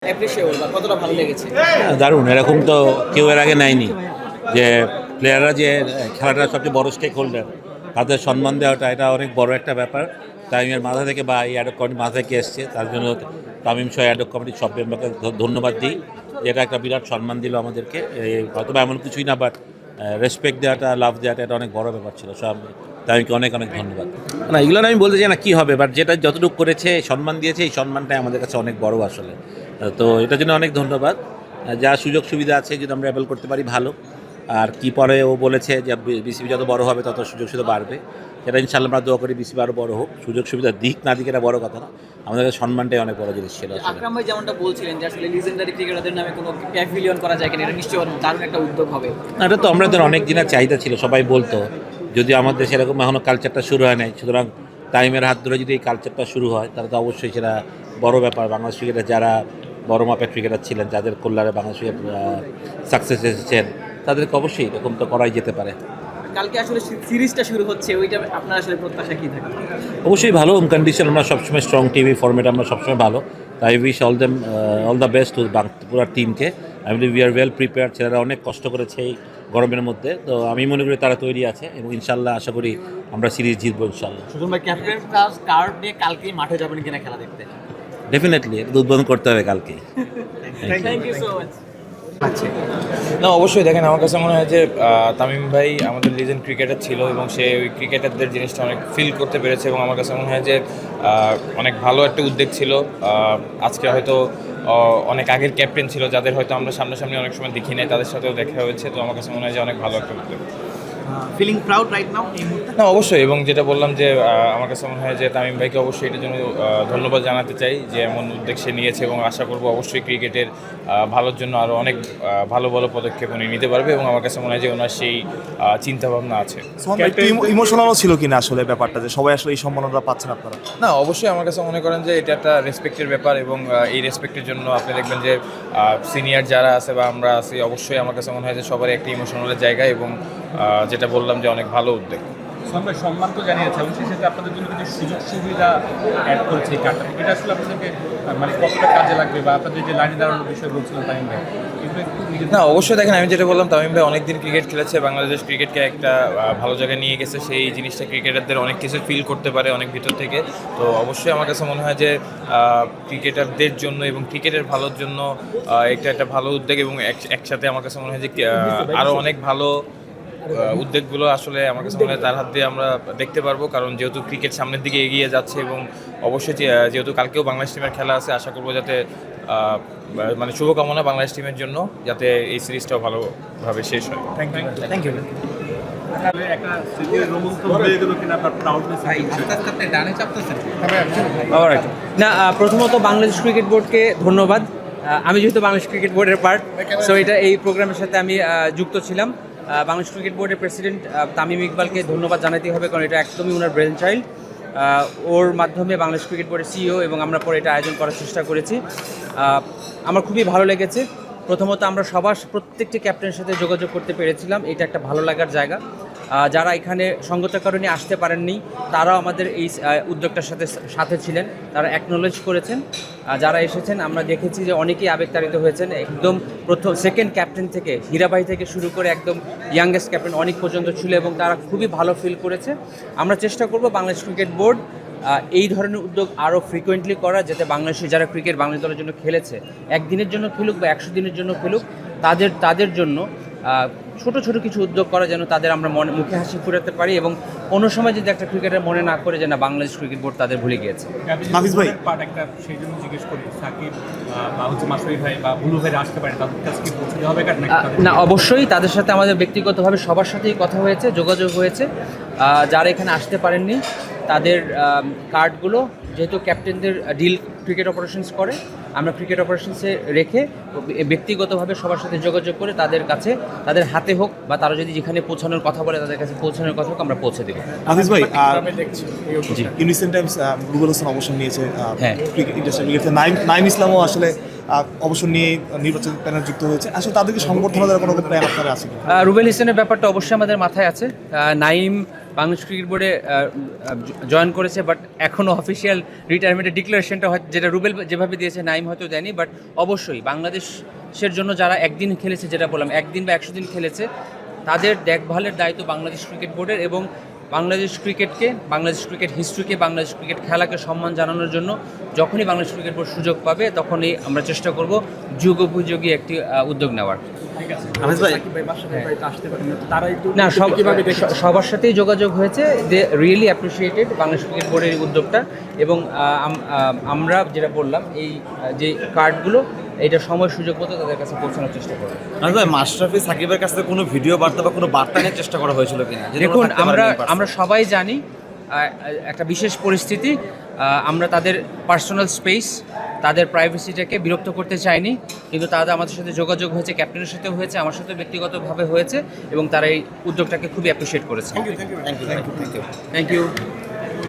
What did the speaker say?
Appreciable বা কতটা ভালো লেগেছে? দারুণ, এরকম তো কেউ এর আগে নেয়নি যে প্লেয়াররা যে খেলাটার সবচেয়ে বড় স্টেক হোল্ডার, তাদের সম্মান দেওয়াটা এটা অনেক বড় একটা ব্যাপার। তামিমের মাথা থেকে বা এই অ্যাডক কমিটির মাথা থেকে এসছে, তার জন্য তামিম সহ অ্যাডক কমিটির সব মেম্বারকে ধন্যবাদ দিই যে এটা একটা বিরাট সম্মান দিল আমাদেরকে। হয়তো বা এমন কিছুই না, বাট রেসপেক্ট দেওয়াটা, লাভ দেওয়াটা এটা অনেক বড় ব্যাপার ছিল। সব তামিমকে অনেক অনেক ধন্যবাদ। না, এগুলো আমি বলতে চাই না কী হবে, বাট যেটা যতটুকু করেছে, সম্মান দিয়েছে, এই সম্মানটাই আমাদের কাছে অনেক বড় আসলে। তো এটার জন্য অনেক ধন্যবাদ। যা সুযোগ সুবিধা আছে যদি আমরা অ্যাভেল করতে পারি ভালো। আর কি পরে ও বলেছে যে বিসিবি যত বড় হবে তত সুযোগ সুবিধা বাড়বে, সেটা ইনশাল্লাহ আমরা দোয়া করি বিসিবি আরও বড় হোক। সুযোগ সুবিধা দিক না দিক এটা বড় কথা না, আমাদের কাছে সম্মানটাই অনেক বড় জিনিস ছিল। আকরাম ভাই যেমনটা বলছিলেন যে আসলে লিজেন্ডারি ক্রিকেটারদের নামে কোনো প্যাভিলিয়ন করা যায় কিনা, এটা নিশ্চয়ই দারুণ একটা উদ্যোগ হবে। এটা তো আমাদের অনেক দিনের চাহিদা ছিল, সবাই বলতো, যদিও আমাদের সেরকম এখনও কালচারটা শুরু হয় নাই। সুতরাং টাইমের হাত ধরে যদি এই কালচারটা শুরু হয় তাহলে তো অবশ্যই সেটা বড় ব্যাপার। বাংলাদেশ ক্রিকেটে যারা বড় মাপের ক্রিকেটার ছিলেন, যাদের কল্যাণে বাংলাদেশ ক্রিকেট সাকসেস এসেছেন, তাদেরকে অবশ্যই এরকম তো করাই যেতে পারে। কালকে আসলে সিরিজটা শুরু হচ্ছে, ওইটা আপনার আসলে প্রত্যাশা কি থাকে? অবশ্যই ভালো কন্ডিশন, আমরা সবসময় স্ট্রং টিভি ফর্মেট, আমরা সবসময় ভালো। তাই wish all the best to পুরো টিমকে। I believe we are well prepared. ছেলেরা অনেক কষ্ট করেছে এই গরমের মধ্যে, তো আমি মনে করি তারা তৈরি আছে এবং ইনশাল্লাহ আশা করি আমরা সিরিজ জিতবো ইনশাল্লাহ। সুজন ভাই, ক্যাপ্টেন প্লাস কার্ড নিয়ে কালকেই মাঠে যাবেন কিনা খেলা দেখতে? ডেফিনেটলি এটা উদ্বোধন করতে হবে কালকে। Thank you so much. না, অবশ্যই দেখেন, আমার কাছে মনে হয় যে তামিম ভাই আমাদের লিজেন্ড ক্রিকেটার ছিল এবং সে ওই ক্রিকেটারদের জিনিসটা অনেক ফিল করতে পেরেছে এবং আমার কাছে মনে হয় যে অনেক ভালো একটা উদ্যোগ ছিল। আজকে হয়তো অনেক আগের ক্যাপ্টেন ছিল যাদের হয়তো আমরা সামনাসামনি অনেক সময় দেখি নাই, তাদের সাথেও দেখা হয়েছে। তো আমার কাছে মনে হয় যে অনেক ভালো একটা উদ্যোগ। ফিলিং প্রাউড রাইট নাও এই মুহূর্তে? না, অবশ্যই, এবং যেটা বললাম যে আমার কাছে মনে হয় যে তামিম ভাইকে অবশ্যই এটার জন্য ধন্যবাদ জানাতে চাই যে এমন উদ্যোগ সে নিয়েছে এবং আশা করবো অবশ্যই ক্রিকেটের ভালোর জন্য আরও অনেক ভালো ভালো পদক্ষেপ উনি নিতে পারবে এবং আমার কাছে মনে হয় যে ওনার সেই চিন্তাভাবনা আছে। ইমোশনালও ছিল কিনা আসলে ব্যাপারটা, যে সবাই আসলে এই সম্মাননা পাচ্ছেন আপনারা? না, অবশ্যই আমার কাছে মনে করেন যে এটা একটা রেসপেক্টের ব্যাপার এবং এই রেসপেক্টের জন্য আপনি দেখবেন যে সিনিয়র যারা আছে বা আমরা আছি, অবশ্যই আমার কাছে মনে হয় যে সবারই একটা ইমোশনালের জায়গা এবং যেটা বললাম যে অনেক ভালো উদ্যোগ। সম্মান তো জানিয়েছে এবং সেই সাথে আপনাদের জন্য কিছু সুযোগ সুবিধা অ্যাড করেছে এই কার্ডটা। এটা আসলে আপনাদেরকে মানে কতটা কাজে লাগবে বা আপনাদের যে লাইনে দাঁড়ানোর বিষয় বলছিলেন তামিম ভাই, না, অবশ্যই দেখেন, আমি যেটা বললাম তামিম ভাই অনেকদিন ক্রিকেট খেলেছে, বাংলাদেশ ক্রিকেটকে একটা ভালো জায়গায় নিয়ে গেছে। সেই জিনিসটা ক্রিকেটারদের অনেক কিছু ফিল করতে পারে অনেক ভিতর থেকে। তো অবশ্যই আমার কাছে মনে হয় যে ক্রিকেটারদের জন্য এবং ক্রিকেটের ভালোর জন্য এটা একটা ভালো উদ্যোগ এবং একসাথে আমার কাছে মনে হয় যে আরও অনেক ভালো উদ্যোগগুলো আসলে আমার কাছে মনে হয় তার হাত দিয়ে আমরা দেখতে পারবো, কারণ যেহেতু ক্রিকেট সামনের দিকে এগিয়ে যাচ্ছে এবং অবশ্যই যেহেতু কালকেও বাংলাদেশ টিমের খেলা আছে, আশা করবো যাতে মানে শুভকামনা বাংলাদেশ টিমের জন্য যাতে এই সিরিজটাও ভালোভাবে শেষ হয়। Thank you. একটা স্মৃতির রোমাঞ্চ হয়ে গেল কিনা আপনার প্রাউডনেস? না, প্রথমত বাংলাদেশ ক্রিকেট বোর্ডকে ধন্যবাদ। আমি যেহেতু বাংলাদেশ ক্রিকেট বোর্ডের পার্ট, সো এই প্রোগ্রামের সাথে আমি যুক্ত ছিলাম। বাংলাদেশ ক্রিকেট বোর্ডের প্রেসিডেন্ট তামিম ইকবালকে ধন্যবাদ জানাতে হবে, কারণ এটা একদমই ওনার ব্রেন চাইল্ড। ওর মাধ্যমে বাংলাদেশ ক্রিকেট বোর্ডের সিইও এবং আমরা পরে এটা আয়োজন করার চেষ্টা করেছি। আমার খুবই ভালো লেগেছে। প্রথমত আমরা প্রত্যেকটি ক্যাপ্টেনের সাথে যোগাযোগ করতে পেরেছিলাম, এটা একটা ভালো লাগার জায়গা। যারা এখানে সঙ্গতের কারণে আসতে পারেননি তারাও আমাদের এই উদ্যোগটার সাথে ছিলেন, তারা অ্যাকনোলেজ করেছেন। যারা এসেছেন আমরা দেখেছি যে অনেকেই আবেগতাড়িত হয়েছেন, একদম সেকেন্ড ক্যাপ্টেন থেকে হীরাভাই থেকে শুরু করে একদম ইয়াংগেস্ট ক্যাপ্টেন অনেক পর্যন্ত ছিল এবং তারা খুবই ভালো ফিল করেছে। আমরা চেষ্টা করব বাংলাদেশ ক্রিকেট বোর্ড এই ধরনের উদ্যোগ আরও ফ্রিকোয়েন্টলি করা, যাতে বাংলাদেশে যারা ক্রিকেট বাংলাদেশ দলের জন্য খেলেছে, একদিনের জন্য খেলুক বা 100 দিনের জন্য খেলুক, তাদের জন্য ছোট ছোট কিছু উদ্যোগ করা, যেন তাদের আমরা মুখে হাসি ফুরাতে পারি এবং কোনো সময় যদি একটা ক্রিকেটার মনে না করে যে না বাংলাদেশ ক্রিকেট বোর্ড তাদের ভুলে গিয়েছে। হাফিজ ভাই, পার্ট একটা সেই জন্য জিজ্ঞেস করি, সাকিব বা মাসুদ ভাই বা বুলু ভাই আসতে পারে, তাদের কাছে কি পৌঁছে দেওয়া হবে কার্ড নাকি? না, অবশ্যই তাদের সাথে আমাদের ব্যক্তিগতভাবে সবার সাথেই কথা হয়েছে, যোগাযোগ হয়েছে। যারা এখানে আসতে পারেননি তাদের কার্ডগুলো, যেহেতু ক্যাপ্টেনদের ডিল ক্রিকেট অপারেশনস করে, আমরা ক্রিকেট অপারেশনসে রেখে ব্যক্তিগতভাবে সবার সাথে যোগাযোগ করে তাদের কাছে, তাদের হাতে হোক বা তারা যদি যেখানে পৌঁছানোর কথা বলে তাদের কাছে পৌঁছানোর কথা হোক, আমরা পৌঁছে দেবো। হাফিজ ভাই, জি, in recent times Rubel Hossain অবসর নিয়েছে, হ্যাঁ, ক্রিকেট ইন্ডাস্ট্রি নাইম ইসলামও আসলে অবসর নিয়ে নির্বাচন প্যানেল যুক্ত হয়েছে। আসলে তাদেরকে সংবর্ধনা দেওয়ার কোনো প্ল্যান আপনারা আছে? রুবেল হোসেনের ব্যাপারটা অবশ্যই আমাদের মাথায় আছে। নাইম বাংলাদেশ ক্রিকেট বোর্ডে জয়েন করেছে, বাট এখনও অফিসিয়াল রিটায়ারমেন্টের ডিক্লারেশনটা হয় যেটা রুবেল যেভাবে দিয়েছে নাইম হয়তো দেয়নি, বাট অবশ্যই বাংলাদেশের জন্য যারা একদিন খেলেছে, যেটা বললাম একদিন বা 100 দিন খেলেছে, তাদের দেখভালের দায়িত্ব বাংলাদেশ ক্রিকেট বোর্ডের, এবং বাংলাদেশ ক্রিকেটকে, বাংলাদেশ ক্রিকেট হিস্ট্রিকে, বাংলাদেশ ক্রিকেট খেলাকে সম্মান জানানোর জন্য যখনই বাংলাদেশ ক্রিকেট বোর্ড সুযোগ পাবে তখনই আমরা চেষ্টা করব যুগোপযোগী একটি উদ্যোগ নেওয়ার। না, সবার সাথেই যোগাযোগ হয়েছে, they really appreciated Bangladesh cricket বোর্ডের এই উদ্যোগটা, এবং আমরা যেটা বললাম এই যে কার্ডগুলো এটা সময় সুযোগ মতো তাদের কাছে পৌঁছানোর চেষ্টা করবো। মাশরাফি সাকিবের কাছে কোনো ভিডিও বার্তা বা কোনো বার্তা নিয়ে চেষ্টা করা হয়েছিল কিনা? দেখুন, আমরা সবাই জানি একটা বিশেষ পরিস্থিতি, আমরা তাদের পার্সোনাল স্পেস, তাদের প্রাইভেসিটাকে বিরক্ত করতে চাইনি, কিন্তু তাদের আমাদের সাথে যোগাযোগ হয়েছে, ক্যাপ্টেনের সাথেও হয়েছে, আমার সাথে ব্যক্তিগতভাবে হয়েছে, এবং তারা এই উদ্যোগটাকে খুবই অ্যাপ্রিসিয়েট করেছে। Thank you. Thank you.